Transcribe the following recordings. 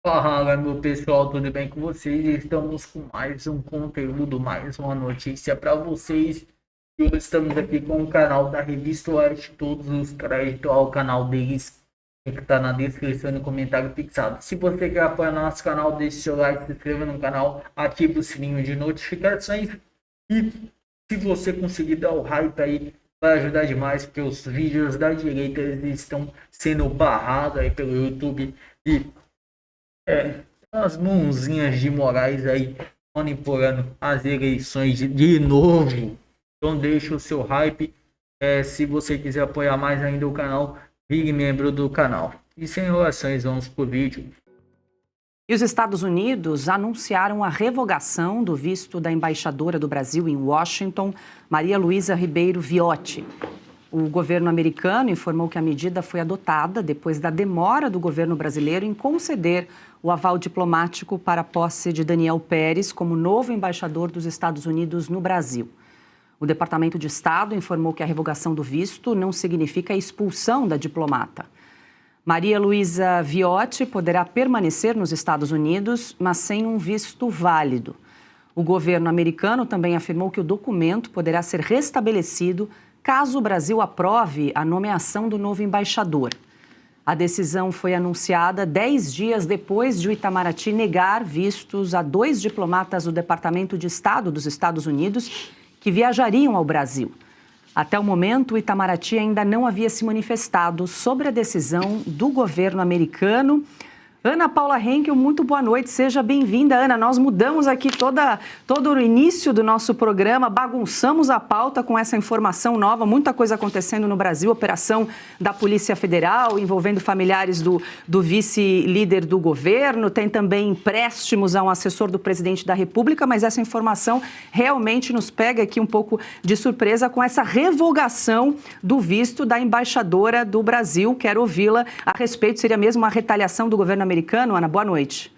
Fala, meu pessoal, tudo bem com vocês? Estamos com mais um conteúdo, mais uma notícia para vocês. E hoje estamos aqui com o canal da Revista Oeste, todos os créditos ao canal deles, que está na descrição e no comentário fixado. Se você quer apoiar nosso canal, deixe seu like, se inscreva no canal, ative o sininho de notificações e se você conseguir dar o hype aí, vai ajudar demais, porque os vídeos da direita eles estão sendo barrados aí pelo YouTube e as mãozinhas de Moraes aí manipulando as eleições de novo. Então deixa o seu hype. Se você quiser apoiar mais ainda o canal, vire membro do canal. E sem enrolações, vamos pro vídeo. E os Estados Unidos anunciaram a revogação do visto da embaixadora do Brasil em Washington, Maria Luísa Ribeiro Viotti. O governo americano informou que a medida foi adotada depois da demora do governo brasileiro em conceder o aval diplomático para a posse de Daniel Pérez como novo embaixador dos Estados Unidos no Brasil. O Departamento de Estado informou que a revogação do visto não significa a expulsão da diplomata. Maria Luísa Viotti poderá permanecer nos Estados Unidos, mas sem um visto válido. O governo americano também afirmou que o documento poderá ser restabelecido caso o Brasil aprove a nomeação do novo embaixador. A decisão foi anunciada 10 dias depois de o Itamaraty negar vistos a 2 diplomatas do Departamento de Estado dos Estados Unidos que viajariam ao Brasil. Até o momento, o Itamaraty ainda não havia se manifestado sobre a decisão do governo americano. Ana Paula Henkel, muito boa noite, seja bem-vinda. Ana, nós mudamos aqui todo o início do nosso programa, bagunçamos a pauta com essa informação nova, muita coisa acontecendo no Brasil, operação da Polícia Federal envolvendo familiares do vice-líder do governo, tem também empréstimos a um assessor do presidente da República, mas essa informação realmente nos pega aqui um pouco de surpresa com essa revogação do visto da embaixadora do Brasil. Quero ouvi-la a respeito, seria mesmo uma retaliação do governo americano? Ana, boa noite.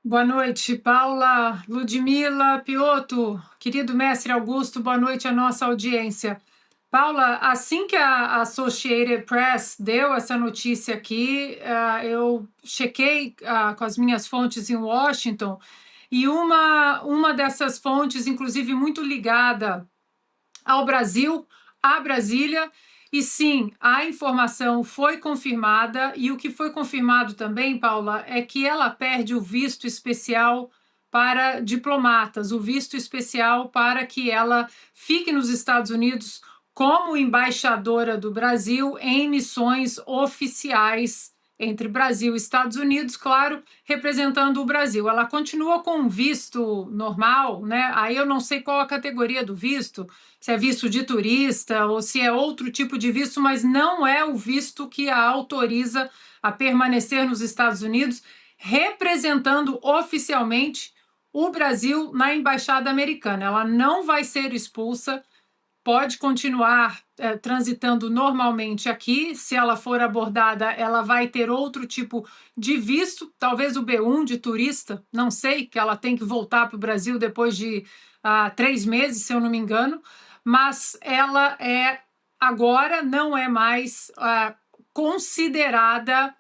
Boa noite, Paula, Ludmila, Piotr, querido mestre Augusto, boa noite à nossa audiência. Paula, assim que a Associated Press deu essa notícia aqui, eu chequei com as minhas fontes em Washington e uma dessas fontes, inclusive muito ligada ao Brasil, a Brasília. E sim, a informação foi confirmada, e o que foi confirmado também, Paula, é que ela perde o visto especial para diplomatas, o visto especial para que ela fique nos Estados Unidos como embaixadora do Brasil em missões oficiais entre Brasil e Estados Unidos, claro, representando o Brasil. Ela continua com um visto normal, né? Aí eu não sei qual a categoria do visto, se é visto de turista ou se é outro tipo de visto, mas não é o visto que a autoriza a permanecer nos Estados Unidos, representando oficialmente o Brasil na embaixada americana. Ela não vai ser expulsa, pode continuar transitando normalmente aqui. Se ela for abordada, ela vai ter outro tipo de visto, talvez o B1 de turista, não sei, que ela tem que voltar para o Brasil depois de 3 meses, se eu não me engano, mas ela agora não é mais considerada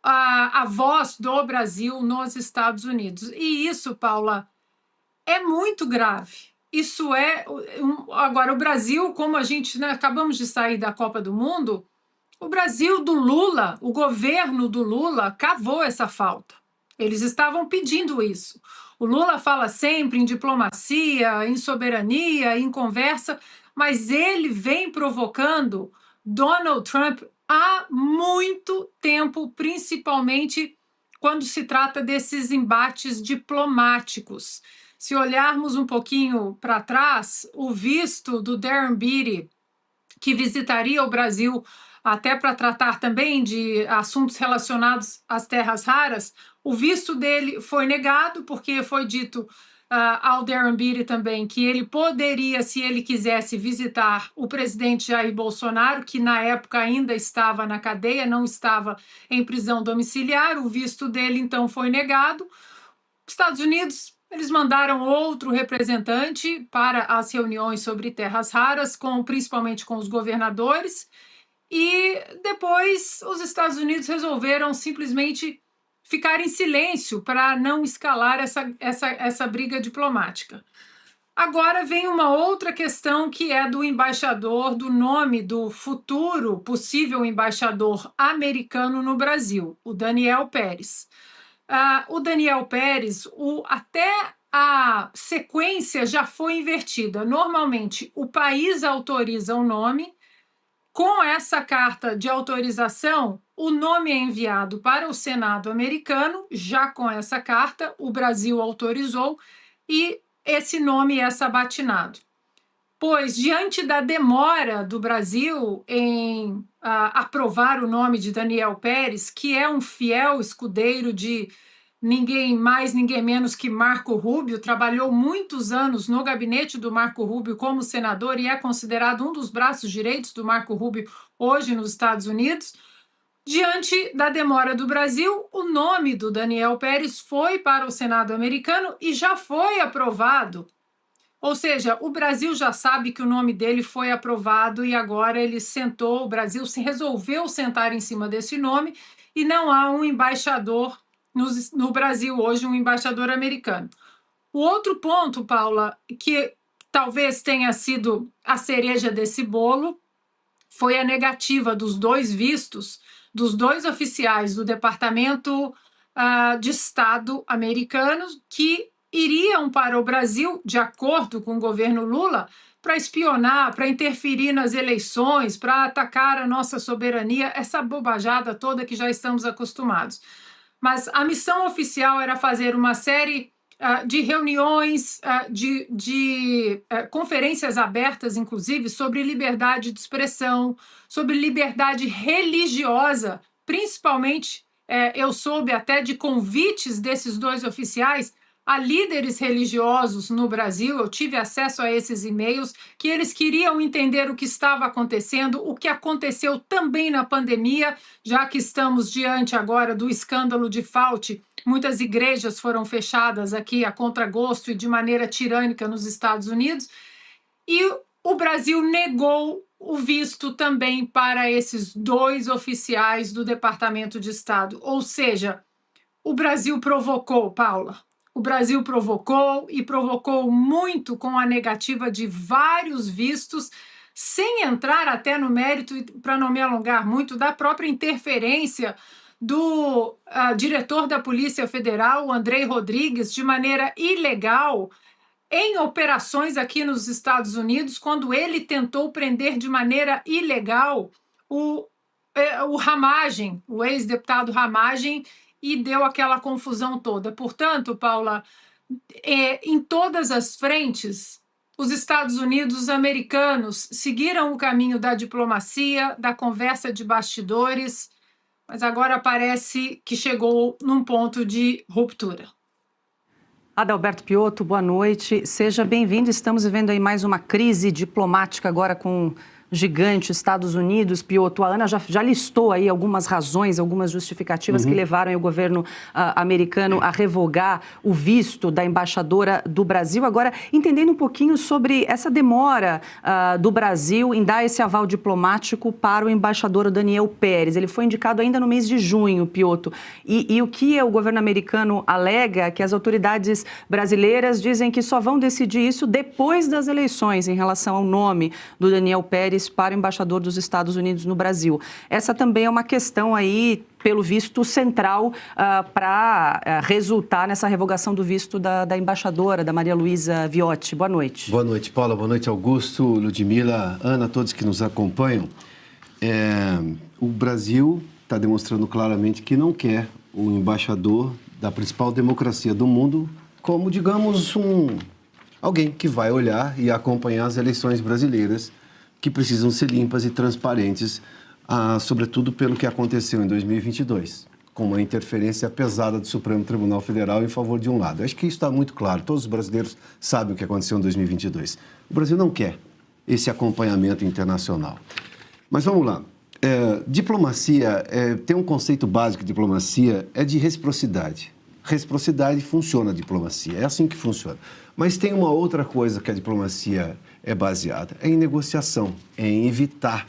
a voz do Brasil nos Estados Unidos. E isso, Paula, é muito grave. Isso agora, o Brasil, como a gente, né, acabamos de sair da Copa do Mundo, o Brasil do Lula, o governo do Lula, cavou essa falta. Eles estavam pedindo isso. O Lula fala sempre em diplomacia, em soberania, em conversa, mas ele vem provocando Donald Trump há muito tempo, principalmente quando se trata desses embates diplomáticos. Se olharmos um pouquinho para trás, o visto do Darren Beatty, que visitaria o Brasil até para tratar também de assuntos relacionados às terras raras, o visto dele foi negado, porque foi dito ao Darren Beatty também que ele poderia, se ele quisesse, visitar o presidente Jair Bolsonaro, que na época ainda estava na cadeia, não estava em prisão domiciliar. O visto dele, então, foi negado. Estados Unidos, eles mandaram outro representante para as reuniões sobre terras raras, principalmente com os governadores, e depois os Estados Unidos resolveram simplesmente ficar em silêncio para não escalar essa briga diplomática. Agora vem uma outra questão, que é do embaixador, do nome do futuro possível embaixador americano no Brasil, o Daniel Pérez. O Daniel Pérez, até a sequência já foi invertida. Normalmente, o país autoriza o nome. Com essa carta de autorização, o nome é enviado para o Senado americano. Já com essa carta, o Brasil autorizou e esse nome é sabatinado. Pois, diante da demora do Brasil em aprovar o nome de Daniel Pérez, que é um fiel escudeiro de ninguém mais, ninguém menos que Marco Rubio, trabalhou muitos anos no gabinete do Marco Rubio como senador e é considerado um dos braços direitos do Marco Rubio hoje nos Estados Unidos. Diante da demora do Brasil, o nome do Daniel Pérez foi para o Senado americano e já foi aprovado. Ou seja, o Brasil já sabe que o nome dele foi aprovado e agora o Brasil se resolveu sentar em cima desse nome e não há um embaixador no Brasil hoje, um embaixador americano. O outro ponto, Paula, que talvez tenha sido a cereja desse bolo, foi a negativa dos 2 vistos dos 2 oficiais do Departamento de Estado americano que iriam para o Brasil, de acordo com o governo Lula, para espionar, para interferir nas eleições, para atacar a nossa soberania, essa bobajada toda que já estamos acostumados. Mas a missão oficial era fazer uma série de reuniões, de conferências abertas, inclusive, sobre liberdade de expressão, sobre liberdade religiosa, principalmente, eu soube até de convites desses 2 oficiais a líderes religiosos no Brasil. Eu tive acesso a esses e-mails, que eles queriam entender o que estava acontecendo, o que aconteceu também na pandemia, já que estamos diante agora do escândalo de Fauci. Muitas igrejas foram fechadas aqui a contragosto e de maneira tirânica nos Estados Unidos, e o Brasil negou o visto também para esses 2 oficiais do Departamento de Estado. Ou seja, o Brasil provocou, Paula. O Brasil provocou e provocou muito com a negativa de vários vistos, sem entrar até no mérito, para não me alongar muito, da própria interferência do diretor da Polícia Federal, o Andrei Rodrigues, de maneira ilegal, em operações aqui nos Estados Unidos, quando ele tentou prender de maneira ilegal o Ramagem, o ex-deputado Ramagem, e deu aquela confusão toda. Portanto, Paula, em todas as frentes, os Estados Unidos, os americanos, seguiram o caminho da diplomacia, da conversa de bastidores, mas agora parece que chegou num ponto de ruptura. Adalberto Piotto, boa noite. Seja bem-vindo. Estamos vivendo aí mais uma crise diplomática agora com gigante, Estados Unidos. Piotto, a Ana já listou aí algumas razões, algumas justificativas que levaram aí o governo americano a revogar o visto da embaixadora do Brasil. Agora, entendendo um pouquinho sobre essa demora do Brasil em dar esse aval diplomático para o embaixador Daniel Pérez. Ele foi indicado ainda no mês de junho, Piotto. E o que o governo americano alega, que as autoridades brasileiras dizem que só vão decidir isso depois das eleições em relação ao nome do Daniel Pérez para o embaixador dos Estados Unidos no Brasil. Essa também é uma questão aí, pelo visto, central para resultar nessa revogação do visto da embaixadora, da Maria Luísa Viotti. Boa noite. Boa noite, Paula. Boa noite, Augusto, Ludmila, Ana, todos que nos acompanham. O Brasil está demonstrando claramente que não quer o embaixador da principal democracia do mundo como, digamos, alguém que vai olhar e acompanhar as eleições brasileiras, que precisam ser limpas e transparentes, sobretudo pelo que aconteceu em 2022, com uma interferência pesada do Supremo Tribunal Federal em favor de um lado. Acho que isso está muito claro, todos os brasileiros sabem o que aconteceu em 2022. O Brasil não quer esse acompanhamento internacional. Mas vamos lá. Diplomacia, tem um conceito básico de diplomacia, é de reciprocidade. Reciprocidade funciona a diplomacia, é assim que funciona. Mas tem uma outra coisa que a diplomacia é baseada, é em negociação, é em evitar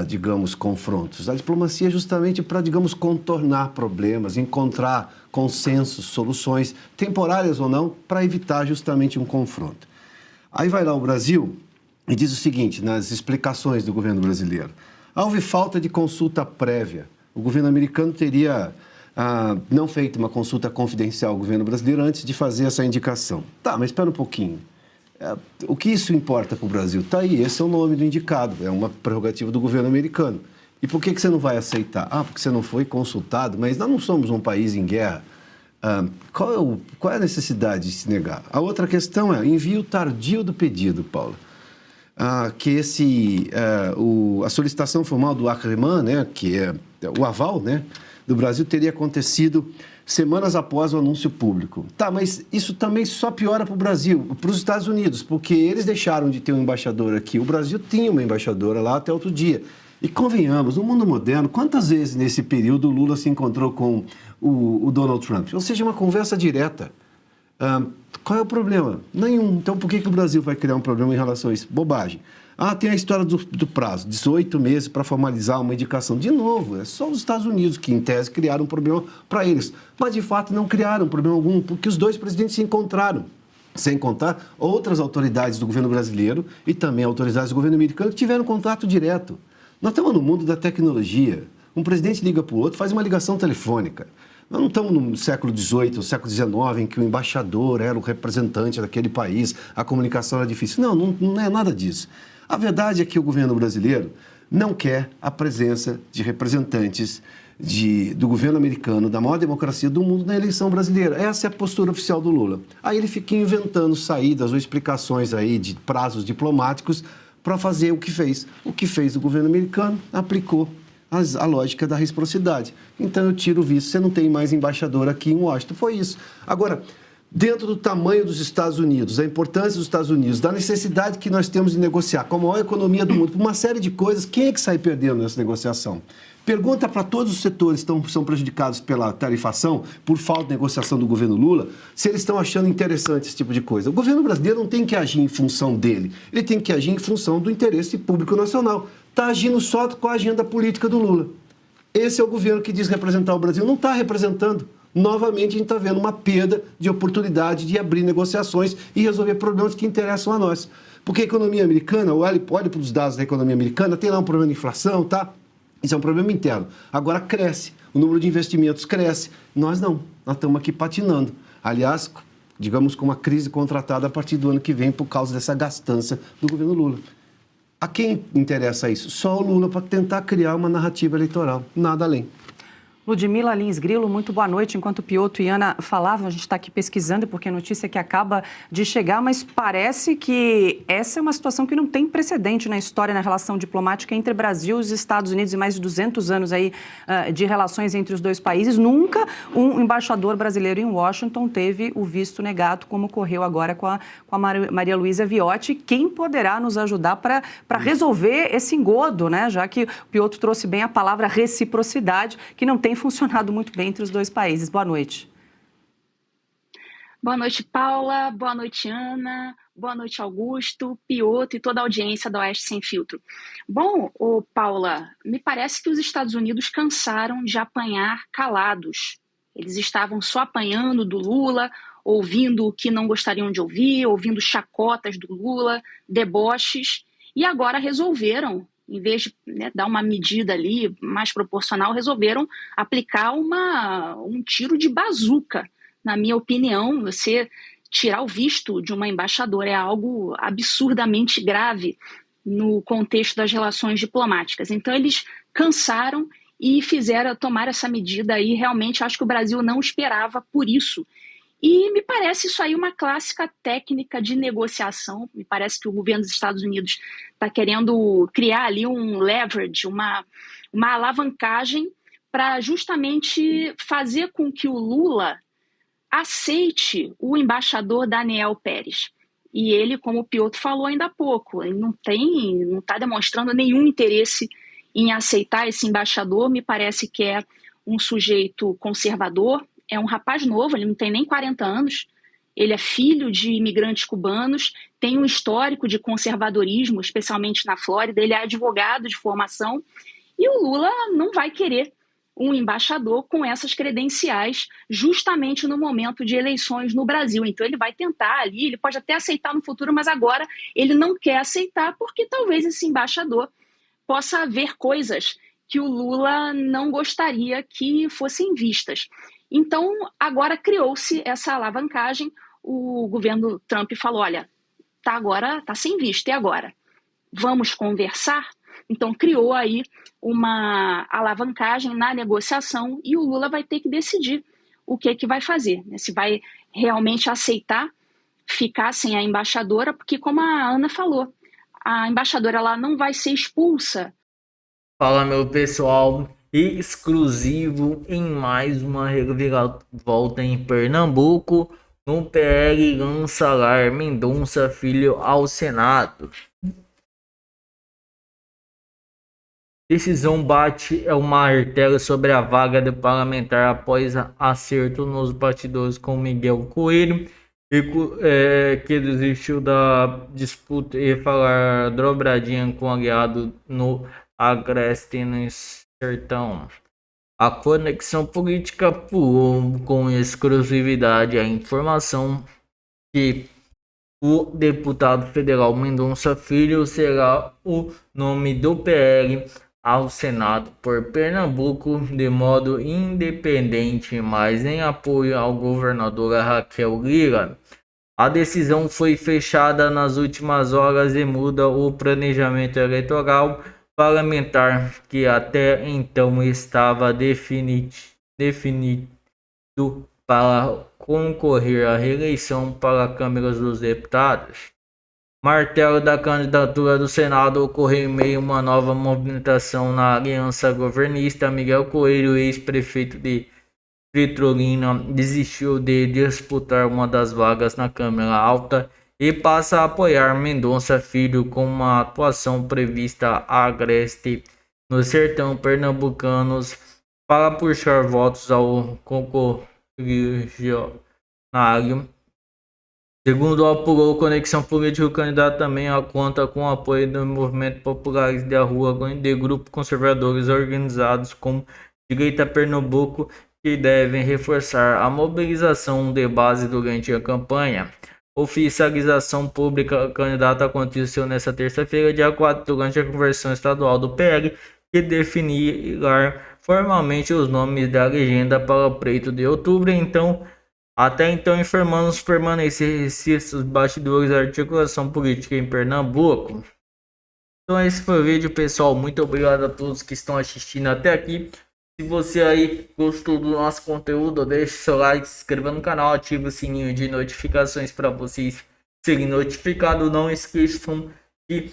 digamos, confrontos. A diplomacia é justamente para, digamos, contornar problemas, encontrar consensos, soluções, temporárias ou não, para evitar justamente um confronto. Aí vai lá o Brasil e diz o seguinte, nas explicações do governo brasileiro: houve falta de consulta prévia. O governo americano teria não feito uma consulta confidencial ao governo brasileiro antes de fazer essa indicação. Tá, mas espera um pouquinho. O que isso importa para o Brasil? Está aí, esse é o nome do indicado, é uma prerrogativa do governo americano. E por que você não vai aceitar? Porque você não foi consultado, mas nós não somos um país em guerra. Qual é a necessidade de se negar? A outra questão é envio tardio do pedido, Paula. Que a solicitação formal do Ackerman, né, que é o aval, né, do Brasil, teria acontecido semanas após o anúncio público. Tá, mas isso também só piora para o Brasil, para os Estados Unidos, porque eles deixaram de ter um embaixador aqui. O Brasil tinha uma embaixadora lá até outro dia. E convenhamos, no mundo moderno, quantas vezes nesse período o Lula se encontrou com o Donald Trump? Ou seja, uma conversa direta. Qual é o problema? Nenhum. Então, por que o Brasil vai criar um problema em relação a isso? Bobagem. Tem a história do prazo, 18 meses para formalizar uma indicação. De novo, é só os Estados Unidos que, em tese, criaram um problema para eles. Mas, de fato, não criaram problema algum, porque os dois presidentes se encontraram. Sem contar outras autoridades do governo brasileiro e também autoridades do governo americano que tiveram contato direto. Nós estamos no mundo da tecnologia. Um presidente liga para o outro, faz uma ligação telefônica. Nós não estamos no século XVIII, no século XIX, em que o embaixador era o representante daquele país, a comunicação era difícil. Não é nada disso. A verdade é que o governo brasileiro não quer a presença de representantes do governo americano, da maior democracia do mundo, na eleição brasileira. Essa é a postura oficial do Lula. Aí ele fica inventando saídas ou explicações aí de prazos diplomáticos para fazer o que fez. O que fez o governo americano aplicou a lógica da reciprocidade. Então eu tiro o visto, você não tem mais embaixador aqui em Washington. Foi isso. Agora, dentro do tamanho dos Estados Unidos, da importância dos Estados Unidos, da necessidade que nós temos de negociar com a maior economia do mundo, por uma série de coisas, quem é que sai perdendo nessa negociação? Pergunta para todos os setores que são prejudicados pela tarifação, por falta de negociação do governo Lula, se eles estão achando interessante esse tipo de coisa. O governo brasileiro não tem que agir em função dele, ele tem que agir em função do interesse público nacional. Está agindo só com a agenda política do Lula. Esse é o governo que diz representar o Brasil, não está representando. Novamente, a gente está vendo uma perda de oportunidade de abrir negociações e resolver problemas que interessam a nós. Porque a economia americana, olhe para os dados da economia americana, tem lá um problema de inflação, tá? Isso é um problema interno. Agora cresce, o número de investimentos cresce. Nós não, nós estamos aqui patinando. Aliás, digamos, com uma crise contratada a partir do ano que vem por causa dessa gastança do governo Lula. A quem interessa isso? Só o Lula para tentar criar uma narrativa eleitoral, nada além. Ludmila Lins Grilo, muito boa noite. Enquanto Piotr e Ana falavam, a gente está aqui pesquisando, porque é notícia que acaba de chegar, mas parece que essa é uma situação que não tem precedente na história, na relação diplomática entre Brasil e os Estados Unidos, e mais de 200 anos aí de relações entre os dois países. Nunca um embaixador brasileiro em Washington teve o visto negado, como ocorreu agora com a Maria Luísa Viotti. Quem poderá nos ajudar para resolver esse engodo, né? Já que o Piotr trouxe bem a palavra reciprocidade, que não tem funcionado muito bem entre os dois países. Boa noite. Boa noite, Paula. Boa noite, Ana. Boa noite, Augusto, Piotr e toda a audiência da Oeste Sem Filtro. Bom, Paula, me parece que os Estados Unidos cansaram de apanhar calados. Eles estavam só apanhando do Lula, ouvindo o que não gostariam de ouvir, ouvindo chacotas do Lula, deboches, e agora resolveram, em vez de dar uma medida ali mais proporcional, resolveram aplicar um tiro de bazuca. Na minha opinião, você tirar o visto de uma embaixadora é algo absurdamente grave no contexto das relações diplomáticas. Então, eles cansaram e tomaram essa medida aí. Realmente, acho que o Brasil não esperava por isso. E me parece isso aí uma clássica técnica de negociação. Me parece que o governo dos Estados Unidos está querendo criar ali um leverage, uma alavancagem para justamente fazer com que o Lula aceite o embaixador Daniel Pérez. E ele, como o Piotr falou ainda há pouco, ele não está demonstrando nenhum interesse em aceitar esse embaixador. Me parece que é um sujeito conservador, é um rapaz novo, ele não tem nem 40 anos, Ele é filho de imigrantes cubanos, tem um histórico de conservadorismo, especialmente na Flórida, ele é advogado de formação, e o Lula não vai querer um embaixador com essas credenciais justamente no momento de eleições no Brasil. Então ele vai tentar ali, ele pode até aceitar no futuro, mas agora ele não quer aceitar porque talvez esse embaixador possa ver coisas que o Lula não gostaria que fossem vistas. Então agora criou-se essa alavancagem, o governo Trump falou, olha, tá sem visto, e agora? Vamos conversar? Então criou aí uma alavancagem na negociação e o Lula vai ter que decidir o que vai fazer, né? Se vai realmente aceitar ficar sem a embaixadora, porque como a Ana falou, a embaixadora ela não vai ser expulsa. Fala, meu pessoal, exclusivo em mais uma reviravolta em Pernambuco. No PL lança Lar Mendonça Filho ao Senado. Decisão bate o martelo sobre a vaga de parlamentar após acerto nos bastidores com Miguel Coelho, que desistiu da disputa e falar dobradinha com aliado no Agreste no Sertão. A conexão política pulou com exclusividade a informação que o deputado federal Mendonça Filho será o nome do PL ao Senado por Pernambuco de modo independente, mas em apoio ao governador Raquel Lira. A decisão foi fechada nas últimas horas e muda o planejamento eleitoral parlamentar que até então estava definido para concorrer à reeleição para a Câmara dos Deputados. Martelo da candidatura do Senado ocorreu em meio a uma nova movimentação na aliança governista. Miguel Coelho, ex-prefeito de Petrolina, desistiu de disputar uma das vagas na Câmara Alta e passa a apoiar Mendonça Filho com uma atuação prevista a Agreste no sertão pernambucanos para puxar votos ao concorrigionário. Segundo apurou Conexão Política, o candidato também conta com o apoio do Movimento Populares da Rua e de grupos conservadores organizados como Direita Pernambuco, que devem reforçar a mobilização de base durante a campanha. Oficialização pública, o candidato aconteceu nesta terça-feira, dia 4, durante a convenção estadual do PL, que definirá formalmente os nomes da legenda para o pleito de outubro. Até então, informamos permanecer os bastidores da articulação política em Pernambuco. Então esse foi o vídeo, pessoal. Muito obrigado a todos que estão assistindo até aqui. Se você aí gostou do nosso conteúdo, deixe seu like, se inscreva no canal, ative o sininho de notificações para vocês serem notificados. Não esqueçam de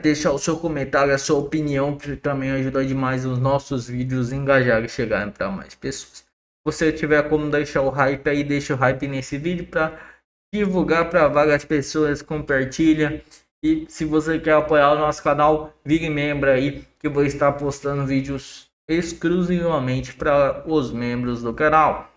deixar o seu comentário, a sua opinião, que também ajuda demais os nossos vídeos a engajar e chegarem para mais pessoas. Se você tiver como deixar o hype aí, deixa o hype nesse vídeo para divulgar para várias pessoas, compartilha. E se você quer apoiar o nosso canal, vire membro aí, que eu vou estar postando vídeos exclusivamente para os membros do canal.